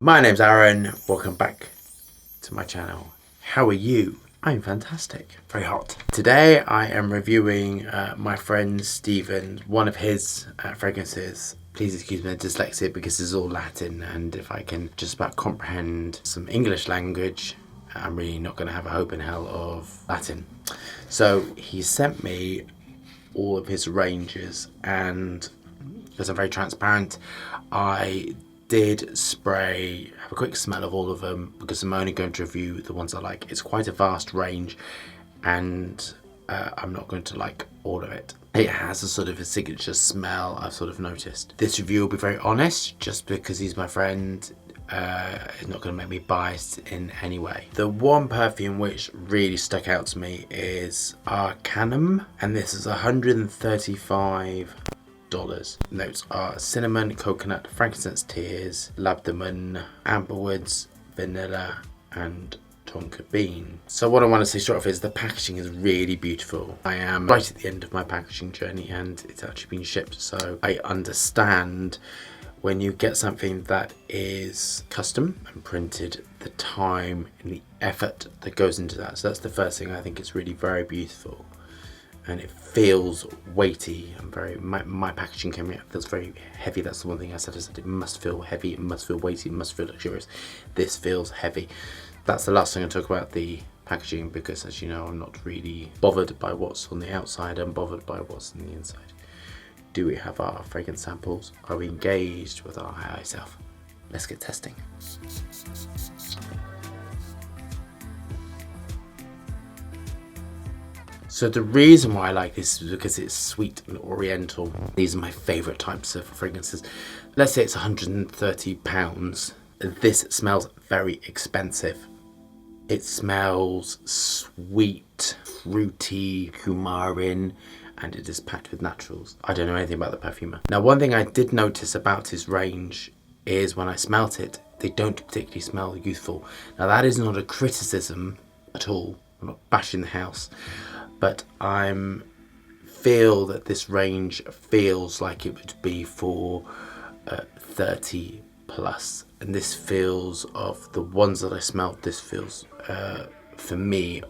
My name's Aaron, welcome back to my channel. How are you? I'm fantastic, very hot. Today I am reviewing my friend Stephen, one of his fragrances. Please excuse my dyslexia because it's all Latin, and if I can just about comprehend some English language, I'm really not going to have a hope in hell of Latin. So he sent me all of his ranges, and because I'm very transparent, I did have a quick smell of all of them because I'm only going to review the ones I like. It's quite a vast range, and I'm not going to like all of it. It has a sort of a signature smell I've sort of noticed. This review will be very honest, just because he's my friend. It's not going to make me biased in any way. The one perfume which really stuck out to me is Arcanum, and this is $135. Notes are cinnamon, coconut, frankincense tears, labdamen, amberwoods, vanilla, and tonka bean. So what I want to say straight off is the packaging is really beautiful. I am right at the end of my packaging journey and it's actually been shipped, so I understand when you get something that is custom and printed, the time and the effort that goes into that. So that's the first thing. I think it's really very beautiful. And it feels weighty and my packaging came out, feels very heavy. That's the one thing I said, it must feel heavy, it must feel weighty, it must feel luxurious. This feels heavy. That's the last thing I talk about, the packaging, because as you know, I'm not really bothered by what's on the outside, I'm bothered by what's on the inside. Do we have our fragrance samples? Are we engaged with our high self? Let's get testing. So the reason why I like this is because it's sweet and oriental. These are my favourite types of fragrances. Let's say it's £130. This smells very expensive. It smells sweet, fruity, coumarin, and it is packed with naturals. I don't know anything about the Perfumer. Now, one thing I did notice about his range is when I smelt it, they don't particularly smell youthful. Now, that is not a criticism at all. I'm not bashing the house. But I feel that this range feels like it would be for 30 plus. And this feels, of the ones that I smelled, this feels, for me,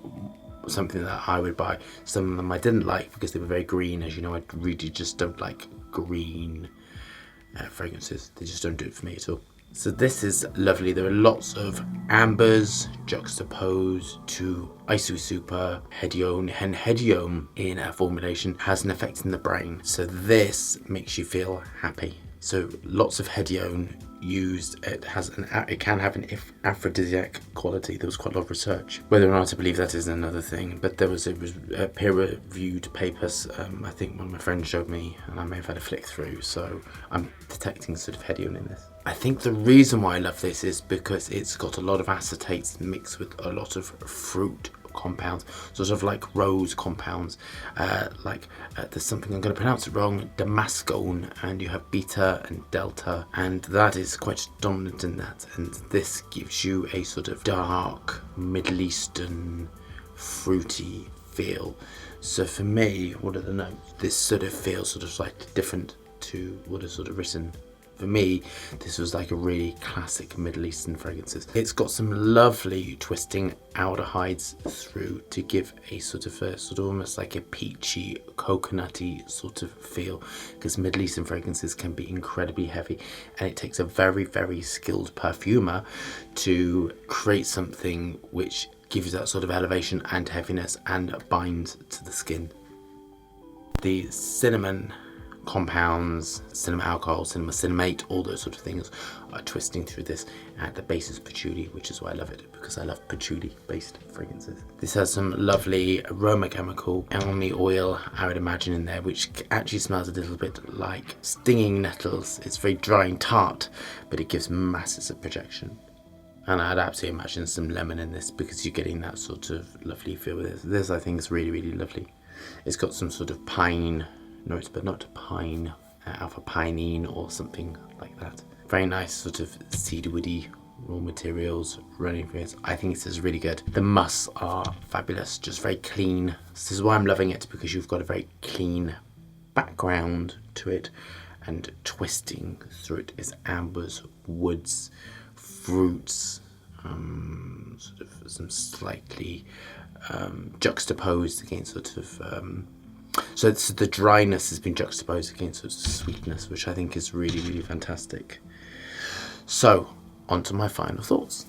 something that I would buy. Some of them I didn't like because they were very green. As you know, I really just don't like green fragrances. They just don't do it for me at all. So this is lovely. There are lots of ambers juxtaposed to Isu Super, Hedione, and Hedione in a formulation has an effect in the brain. So this makes you feel happy. So lots of Hedione used. It can have an aphrodisiac quality. There was quite a lot of research. Whether or not I believe that is another thing, but it was peer-reviewed papers. I think one of my friends showed me, and I may have had a flick through. So I'm detecting sort of Hedione in this. I think the reason why I love this is because it's got a lot of acetates mixed with a lot of fruit compounds, sort of like rose compounds, there's something, I'm going to pronounce it wrong, damascone, and you have beta and delta, and that is quite dominant in that, and this gives you a sort of dark Middle Eastern fruity feel. So for me, what are the notes? This sort of feels sort of slightly different to what is sort of written. For me, this was like a really classic Middle Eastern fragrances. It's got some lovely twisting aldehydes through to give a sort of almost like a peachy, coconutty sort of feel, because Middle Eastern fragrances can be incredibly heavy, and it takes a very, very skilled perfumer to create something which gives you that sort of elevation and heaviness and binds to the skin. The cinnamon compounds, cinnamon alcohol, cinnamon cinnamate, all those sort of things are twisting through this, and the base is patchouli, which is why I love it, because I love patchouli based fragrances. This has some lovely aroma chemical elmy oil, I would imagine, in there, which actually smells a little bit like stinging nettles. It's very dry and tart, but it gives masses of projection. And I'd absolutely imagine some lemon in this, because you're getting that sort of lovely feel with this. This I think is really, really lovely. It's got some sort of pine notes, but not pine, alpha pinene or something like that. Very nice sort of cedarwoody raw materials running through it. I think this is really good. The musks are fabulous, just very clean. This is why I'm loving it, because you've got a very clean background to it, and twisting through it is ambers, woods, fruits, sort of some slightly juxtaposed against sort of so the dryness has been juxtaposed against sort of sweetness, which I think is really, really fantastic. So, on to my final thoughts.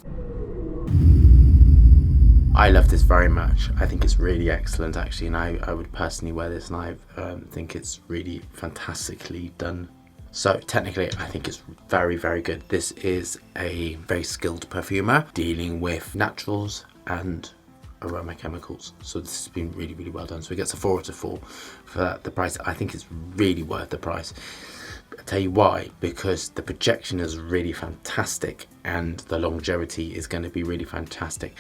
I love this very much. I think it's really excellent, actually, and I would personally wear this, and I think it's really fantastically done. So technically, I think it's very, very good. This is a very skilled perfumer dealing with naturals and aroma chemicals. So this has been really, really well done. So it gets a 4 out of 4 for the price. I think it's really worth the price. I'll tell you why, because the projection is really fantastic and the longevity is going to be really fantastic.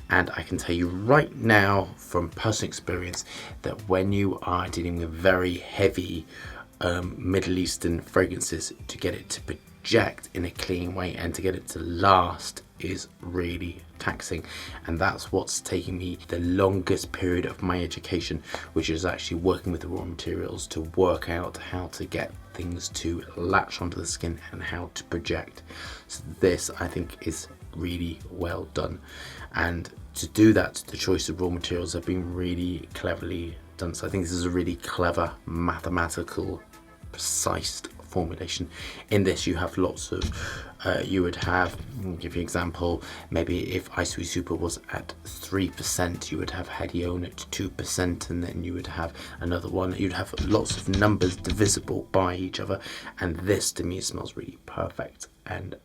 And I can tell you right now from personal experience that when you are dealing with very heavy Middle Eastern fragrances, to get it to project in a clean way and to get it to last is really taxing, and that's what's taking me the longest period of my education, which is actually working with the raw materials to work out how to get things to latch onto the skin and how to project. So this, I think, is really well done, and to do that, the choice of raw materials have been really cleverly done. So I think this is a really clever, mathematical, precise formulation. In this, you have lots of you would have, I'll give you an example, maybe if Isoe Super was at 3%, you would have Hedione at 2%, and then you would have another one. You'd have lots of numbers divisible by each other, and this to me smells really perfect and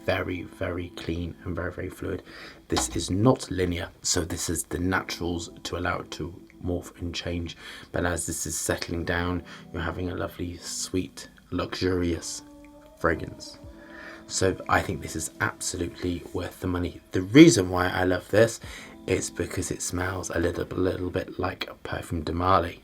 very, very clean and very, very fluid. This is not linear, so this is the naturals to allow it to morph and change, but as this is settling down, you're having a lovely, sweet, luxurious fragrance. So I think this is absolutely worth the money. The reason why I love this is because it smells a little bit like Parfum de Marly.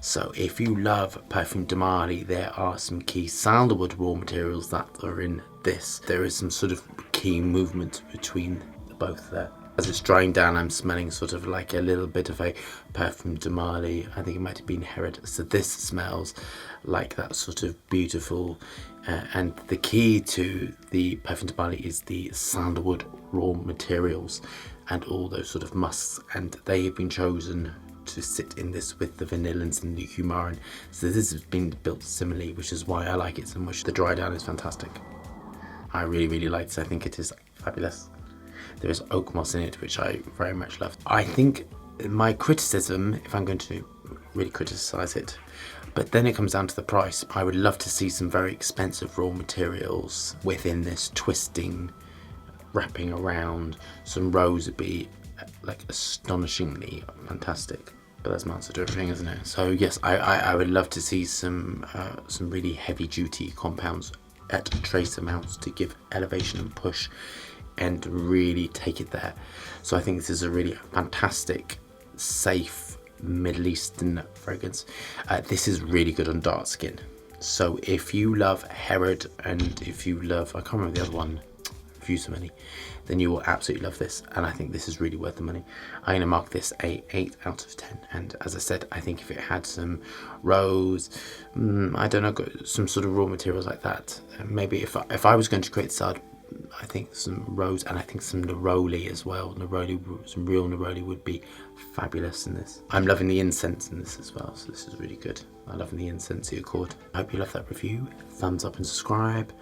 So if you love Parfum de Marly, there are some key sandalwood raw materials that are in this. There is some sort of key movement between both there. As it's drying down, I'm smelling sort of like a little bit of a Parfum de Marly. I think it might have been Herod. So this smells like that sort of beautiful, and the key to the Parfum de Marly is the sandalwood raw materials and all those sort of musks, and they have been chosen to sit in this with the vanillins and the coumarin. So this has been built similarly, which is why I like it so much. The dry down is fantastic. I really, really like this. I think it is fabulous. There is oak moss in it, which I very much love. I think my criticism, if I'm going to really criticize it, but then it comes down to the price. I would love to see some very expensive raw materials within this, twisting, wrapping around. Some rose would be like astonishingly fantastic. But that's my answer to everything, isn't it? So yes, I would love to see some really heavy duty compounds at trace amounts to give elevation and push and really take it there. So I think this is a really fantastic, safe Middle Eastern fragrance. This is really good on dark skin. So if you love Herod, and if you love, I can't remember the other one, a few so many, then you will absolutely love this, and I think this is really worth the money. I'm going to mark this a 8 out of 10, and as I said, I think if it had some rose, I don't know, some sort of raw materials like that, maybe if I was going to create this, I think some rose, and I think some neroli as well. Some real neroli would be fabulous in this. I'm loving the incense in this as well, so this is really good. I'm loving the incense accord. I hope you love that review. Thumbs up and subscribe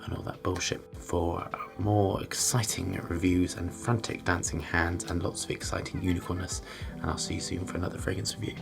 and all that bullshit for more exciting reviews and frantic dancing hands and lots of exciting unicornness. And I'll see you soon for another fragrance review.